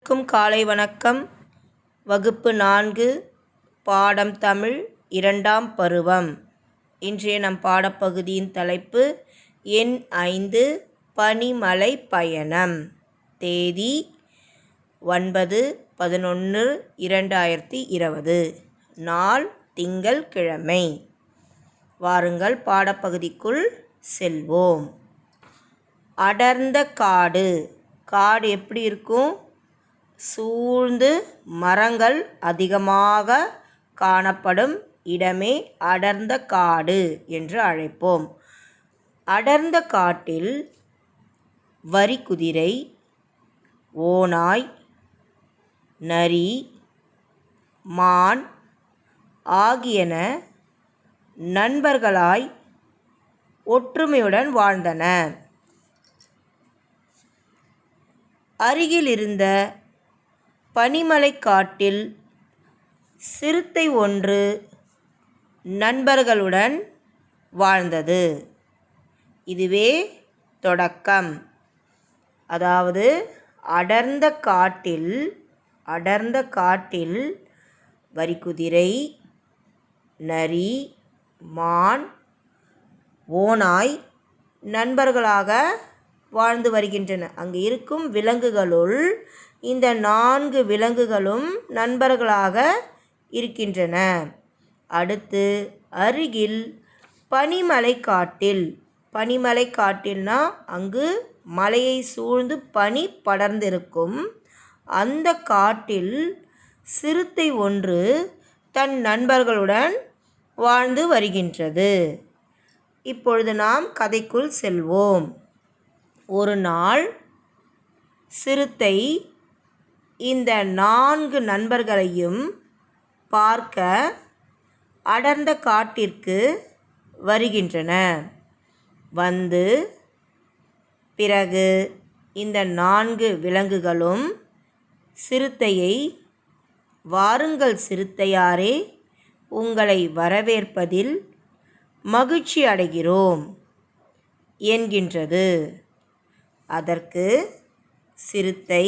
அனைவருக்கும் காலை வணக்கம். வகுப்பு 4 பாடம் தமிழ் 2ஆம் பருவம். இன்றைய நம் பாடப்பகுதியின் தலைப்பு எண் 5 பனிமலை பயணம். தேதி 9/11/2020. நாள் திங்கள்கிழமை. வாருங்கள் பாடப்பகுதிக்குள் செல்வோம். அடர்ந்த காடு. காடு எப்படி இருக்கும்? சூழ்ந்து மரங்கள் அதிகமாக காணப்படும் இடமே அடர்ந்த காடு என்று அழைப்போம். அடர்ந்த காட்டில் வரிக்குதிரை, ஓநாய், நரி, மான் ஆகியன நண்பர்களாய் ஒற்றுமையுடன் வாழ்ந்தன. அருகில் இருந்த பனிமலை காட்டில் சிறுத்தை ஒன்று நண்பர்களுடன் வாழ்ந்தது. இதுவே தொடக்கம். அதாவது அடர்ந்த காட்டில் வரிக்குதிரை, நரி, மான், ஓநாய் நண்பர்களாக வாழ்ந்து வருகின்றன. அங்கு இருக்கும் விலங்குகளுள் இந்த 4 விலங்குகளும் நண்பர்களாக இருக்கின்றன. அடுத்து அருகில் பனிமலை காட்டில்னா அங்கு மலையை சூழ்ந்து பனி படர்ந்திருக்கும். அந்த காட்டில் சிறுத்தை ஒன்று தன் நண்பர்களுடன் வாழ்ந்து வருகின்றது. இப்பொழுது நாம் கதைக்குள் செல்வோம். ஒரு நாள் சிறுத்தை இந்த 4 நண்பர்களையும் பார்க்க அடர்ந்த காட்டிற்கு வருகின்றன. வந்து பிறகு இந்த 4 விலங்குகளும் சிறுத்தையை, வாருங்கள் சிறுத்தையாரே, உங்களை வரவேற்பதில் மகிழ்ச்சி அடைகிறோம் என்கின்றது. அதற்கு சிறுத்தை,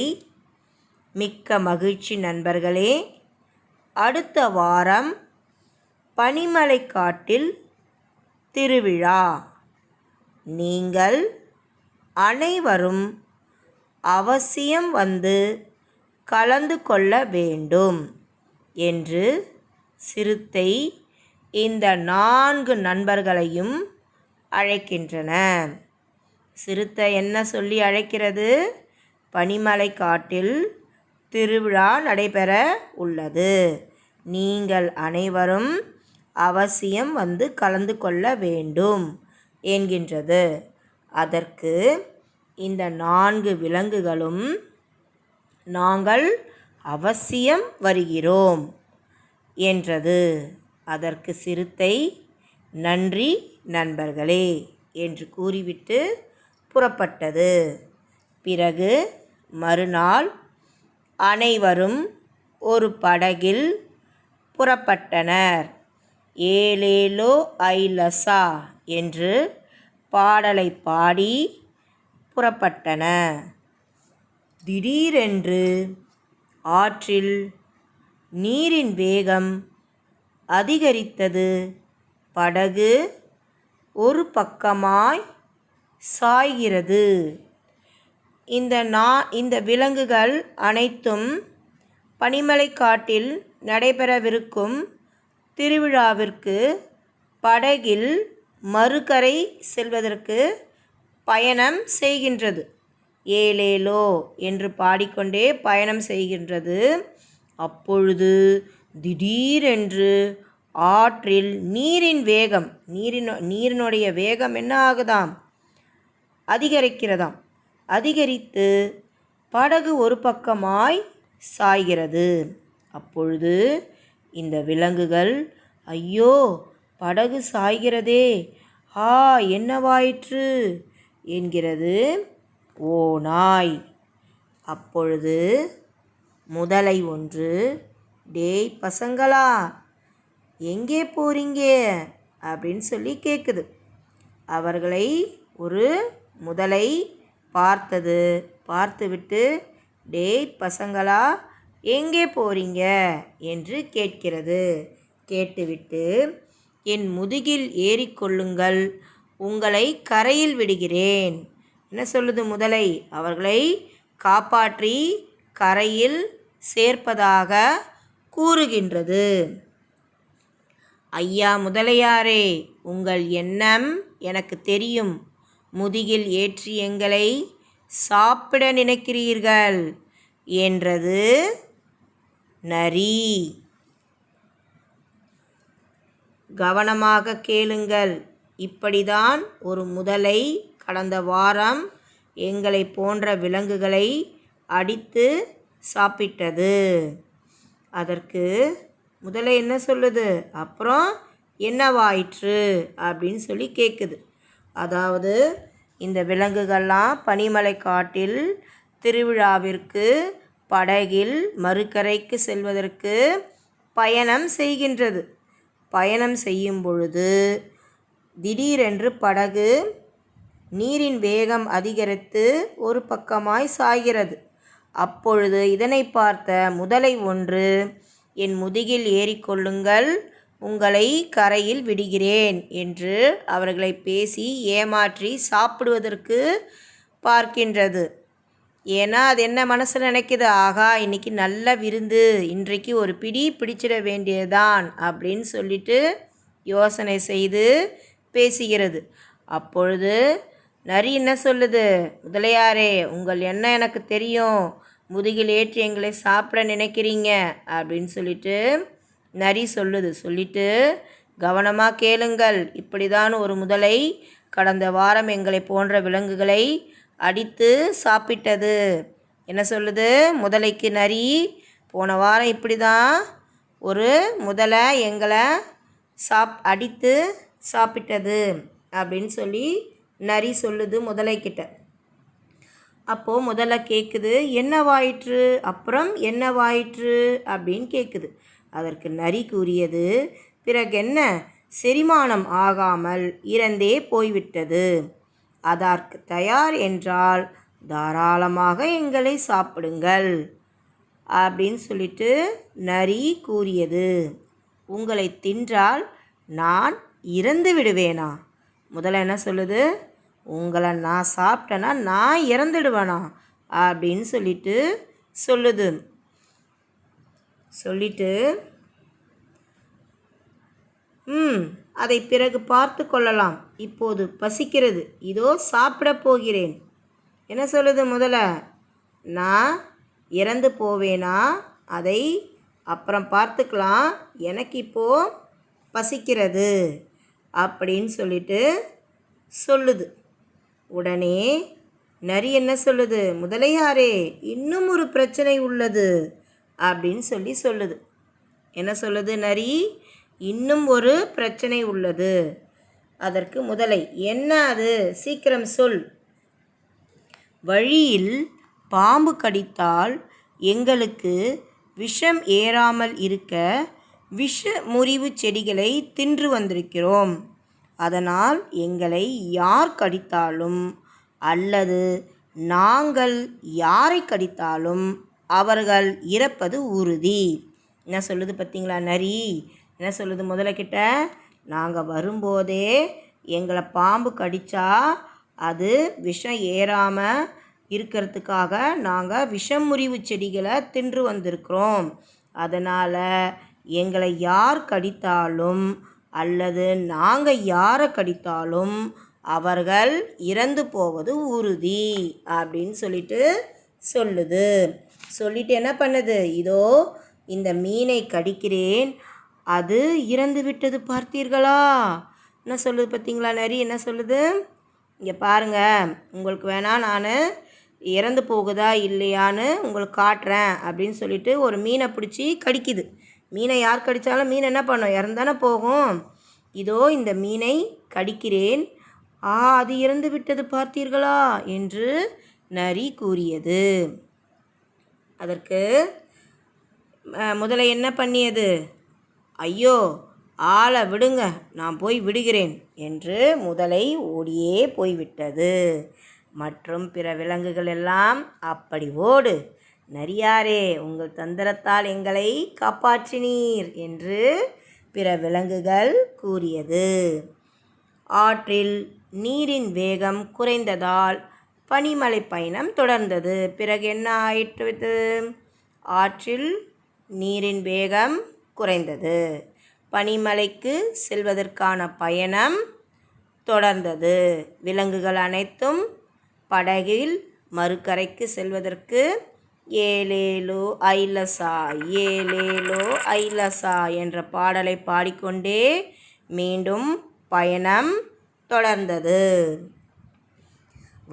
மிக்க மகிழ்ச்சி நண்பர்களே, அடுத்த வாரம் பனிமலை காட்டில் திருவிழா. நீங்கள் அனைவரும் அவசியம் வந்து கலந்து கொள்ள வேண்டும் என்று சிறுத்தை இந்த 4 நண்பர்களையும் அழைக்கின்றன. சிறுத்தை என்ன சொல்லி அழைக்கிறது? பனிமலை காட்டில் திருவிழா நடைபெற உள்ளது. நீங்கள் அனைவரும் அவசியம் வந்து கலந்து கொள்ள வேண்டும் என்கின்றது. அதற்கு இந்த 4 விலங்குகளும் நாங்கள் அவசியம் வருகிறோம் என்றது. அதற்கு சிறுத்தை, நன்றி நண்பர்களே என்று கூறிவிட்டு புறப்பட்டது. பிறகு மறுநாள் அனைவரும் ஒரு படகில் புறப்பட்டனர். ஏலேலோ ஐலசா என்று பாடலை பாடி புறப்பட்டன. திடீரென்று ஆற்றில் நீரின் வேகம் அதிகரித்தது. படகு ஒரு பக்கமாய் சாய்கிறது. இந்த விலங்குகள் அனைத்தும் பனிமலை காட்டில் நடைபெறவிருக்கும் திருவிழாவிற்கு படகில் மறுகரை செல்வதற்கு பயணம் செய்கின்றது. ஏலேலோ என்று பாடிக்கொண்டே பயணம் செய்கின்றது. அப்பொழுது திடீரென்று ஆற்றில் நீரின் வேகம், நீரினுடைய வேகம் என்ன ஆகுதாம்? அதிகரிக்கிறதாம். அதிகரித்து படகு ஒரு பக்கமாய் சாய்கிறது. அப்பொழுது இந்த விலங்குகள், ஐயோ படகு சாய்கிறதே, என்னவாயிற்று என்கிறது ஓநாய். அப்பொழுது முதலை ஒன்று, டேய் பசங்களா, எங்கே போறீங்க அப்படின்னு சொல்லி கேட்குது. அவர்களை ஒரு முதலை பார்த்துவிட்டு, டேய் பசங்களா, எங்கே போறீங்க என்று கேட்கிறது. கேட்டுவிட்டு, என் முதுகில் ஏறிக்கொள்ளுங்கள், உங்களை கரையில் விடுகிறேன். என்ன சொல்லுது முதலை? அவர்களை காப்பாற்றி கரையில் சேர்ப்பதாக கூறுகின்றது. ஐயா முதலையாரே, உங்கள் எண்ணம் எனக்கு தெரியும். முதுகில் ஏற்றி எங்களை சாப்பிட நினைக்கிறீர்கள் என்றது நரி. கவனமாக கேளுங்கள். இப்படிதான் ஒரு முதலை கடந்த வாரம் எங்களை போன்ற விலங்குகளை அடித்து சாப்பிட்டது. அதற்கு முதலை என்ன சொல்லுது? அப்புறம் என்னவாயிற்று அப்படின்னு சொல்லி கேட்குது. அதாவது இந்த விலங்குகள்லாம் பனிமலை காட்டில் திருவிழாவிற்கு படகில் மறுகரைக்கு செல்வதற்கு பயணம் செய்கின்றது. பயணம் செய்யும் பொழுது திடீரென்று படகு நீரின் வேகம் அதிகரித்து ஒரு பக்கமாய் சாய்கிறது. அப்பொழுது இதனை பார்த்த முதலை ஒன்று, என் முதுகில் ஏறிக்கொள்ளுங்கள், உங்களை கரையில் விடுகிறேன் என்று அவர்களை பேசி ஏமாற்றி சாப்பிடுவதற்கு பார்க்கின்றது. ஏன்னா அது என்ன மனசில் நினைக்குது? ஆகா, இன்னைக்கு நல்ல விருந்து, இன்றைக்கு ஒரு பிடி பிடிச்சிட வேண்டியதுதான் அப்படின்னு சொல்லிட்டு யோசனை செய்து பேசுகிறது. அப்பொழுது நரி என்ன சொல்லுது? முதலையாரே, உங்கள் எண்ணம் எனக்கு தெரியும். முதுகில் ஏற்றி எங்களை சாப்பிட நினைக்கிறீங்க அப்படின்னு சொல்லிட்டு நரி சொல்லுது. சொல்லிட்டு கவனமாக கேளுங்கள். இப்படிதான் ஒரு முதலை கடந்த வாரம் எங்களை போன்ற விலங்குகளை அடித்து சாப்பிட்டது. என்ன சொல்லுது முதலைக்கு நரி? போன வாரம் இப்படி தான் ஒரு முதலை எங்களை அடித்து சாப்பிட்டது அப்படின்னு சொல்லி நரி சொல்லுது முதலைக்கிட்ட. அப்போது முதலை கேட்குது, என்னவாயிற்று, அப்புறம் என்னவாயிற்று அப்படின்னு கேட்குது. அதற்கு நரி கூறியது, பிறகு என்ன, செரிமானம் ஆகாமல் இறந்தே போய்விட்டது. அதற்கு தயார் என்றால் தாராளமாக எங்களை சாப்பிடுங்கள் அப்படின்னு சொல்லிட்டு நரி கூறியது. உங்களை தின்றால் நான் இறந்து விடுவேனா? முதல்ல என்ன சொல்லுது? உங்களை நான் சாப்பிட்டேன்னா நான் இறந்துடுவேனா அப்படின்னு சொல்லிட்டு சொல்லுது. சொல்லிட்டு அதை பிறகு பார்த்து கொள்ளலாம், இப்போது பசிக்கிறது, இதோ சாப்பிட போகிறேன். என்ன சொல்லுது முதல்ல? நான் இறந்து போவேனா, அதை அப்புறம் பார்த்துக்கலாம், எனக்கு இப்போது பசிக்கிறது அப்படின்னு சொல்லிட்டு சொல்லுது. உடனே நரி என்ன சொல்லுது? முதலையாரே, இன்னும் ஒரு பிரச்சனை உள்ளது அப்படின்னு சொல்லுது. என்ன சொல்லுது நரி? இன்னும் ஒரு பிரச்சனை உள்ளது. அதற்கு முதலை, என்ன அது, சீக்கிரம் சொல். வழியில் பாம்பு கடித்தால் எங்களுக்கு விஷம் ஏறாமல் இருக்க விஷ முறிவு செடிகளை தின்று வந்திருக்கிறோம். அதனால் எங்களை யார் கடித்தாலும் அல்லது நாங்கள் யாரை கடித்தாலும் அவர்கள் இறப்பது உறுதி. என்ன சொல்லுது பார்த்தீங்களா நரி? என்ன சொல்லுது முதலைக்கிட்ட? நாங்கள் வரும்போதே எங்களை பாம்பு கடித்தா அது விஷம் ஏறாமல் இருக்கிறதுக்காக நாங்கள் விஷம் முறிவு செடிகளை தின்று வந்திருக்கிறோம். அதனால் எங்களை யார் கடித்தாலும் அல்லது நாங்கள் யாரை கடித்தாலும் அவர்கள் இறந்து போவது உறுதி அப்படின்னு சொல்லிட்டு சொல்லுது. சொல்லிட்டு என்ன பண்ணுது? இதோ இந்த மீனை கடிக்கிறேன், அது இறந்து விட்டது, பார்த்தீர்களா? என்ன சொல்லுது பார்த்தீங்களா நரி? என்ன சொல்லுது? இங்கே பாருங்கள், உங்களுக்கு வேணால் நான் இறந்து போகுதா இல்லையான்னு உங்களுக்கு காட்டுறேன் அப்படின்னு சொல்லிட்டு ஒரு மீனை பிடிச்சி கடிக்குது. மீனை யார் கடித்தாலும் மீன் என்ன பண்ணும்? இறந்தானே போகும். இதோ இந்த மீனை கடிக்கிறேன், அது இறந்து விட்டது, பார்த்தீர்களா என்று நரி கூறியது. அதற்கு முதலை என்ன பண்ணியது? ஐயோ, ஆளை விடுங்க, நான் போய் விடுகிறேன் என்று முதலை ஓடியே போய்விட்டது. மற்றும் பிற விலங்குகள் எல்லாம் அப்படி ஓடு, நரியாரே, உங்கள் தந்திரத்தால் எங்களை காப்பாற்றினீர் என்று பிற விலங்குகள் கூறியது. ஆற்றில் நீரின் வேகம் குறைந்ததால் பனிமலை பயணம் தொடர்ந்தது. பிறகு என்ன ஆயிற்று? ஆற்றில் நீரின் வேகம் குறைந்தது. பனிமலைக்கு செல்வதற்கான பயணம் தொடர்ந்தது. விலங்குகள் அனைத்தும் படகில் மறுகரைக்கு செல்வதற்கு ஏலேலோ ஐலசா ஏலேலோ ஐலசா என்ற பாடலை பாடிக்கொண்டே மீண்டும் பயணம் தொடர்ந்தது.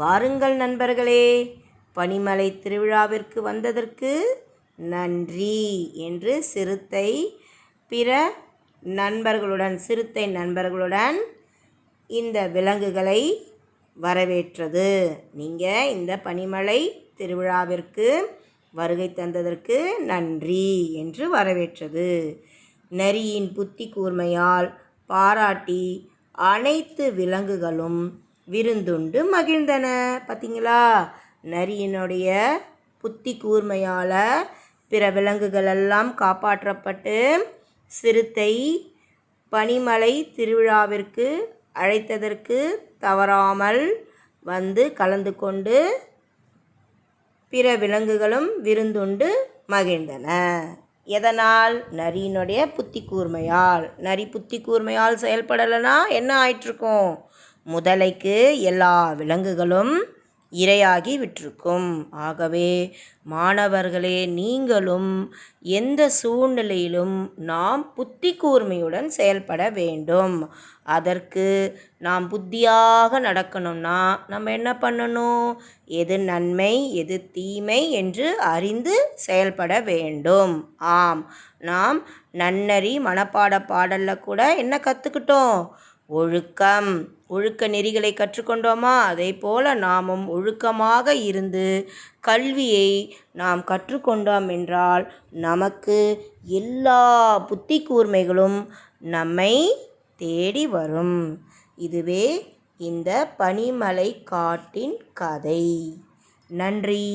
வாருங்கள் நண்பர்களே, பனிமலை திருவிழாவிற்கு வந்ததற்கு நன்றி என்று சிறுத்தை நண்பர்களுடன் இந்த விலங்குகளை வரவேற்றது. நீங்கள் இந்த பனிமலை திருவிழாவிற்கு வருகை தந்ததற்கு நன்றி என்று வரவேற்றது. நரியின் புத்தி கூர்மையால் பாராட்டி அனைத்து விலங்குகளும் விருந்துண்டு மகிழ்ந்தன. பார்த்தீங்களா? நரியினுடைய புத்தி கூர்மையால் பிற விலங்குகளெல்லாம் காப்பாற்றப்பட்டு சிறுத்தை பனிமலை திருவிழாவிற்கு அழைத்ததற்கு தவறாமல் வந்து கலந்து கொண்டு பிற விலங்குகளும் விருந்துண்டு மகிழ்ந்தன. எதனால்? நரியினுடைய புத்தி கூர்மையால். நரி புத்தி கூர்மையால் செயல்படலைன்னா என்ன ஆயிட்டிருக்கும்? முதலைக்கு எல்லா விலங்குகளும் இரையாகி விட்டிருக்கும். ஆகவே மாணவர்களே, நீங்களும் எந்த சூழ்நிலையிலும் நாம் புத்தி கூர்மையுடன் செயல்பட வேண்டும். அதற்கு நாம் புத்தியாக நடக்கணும்னா நம்ம என்ன பண்ணணும்? எது நன்மை எது தீமை என்று அறிந்து செயல்பட வேண்டும். ஆம், நாம் நன்னறி மனப்பாட பாடலில் கூட என்ன கற்றுக்கிட்டோம்? ஒழுக்க நெறிகளை கற்றுக்கொண்டோமா? அதை போல நாமும் ஒழுக்கமாக இருந்து கல்வியை நாம் கற்றுக்கொண்டோம் என்றால் நமக்கு எல்லா புத்தி கூர்மைகளும் நம்மை தேடி வரும். இதுவே இந்த பனிமலை காட்டின் கதை. நன்றி.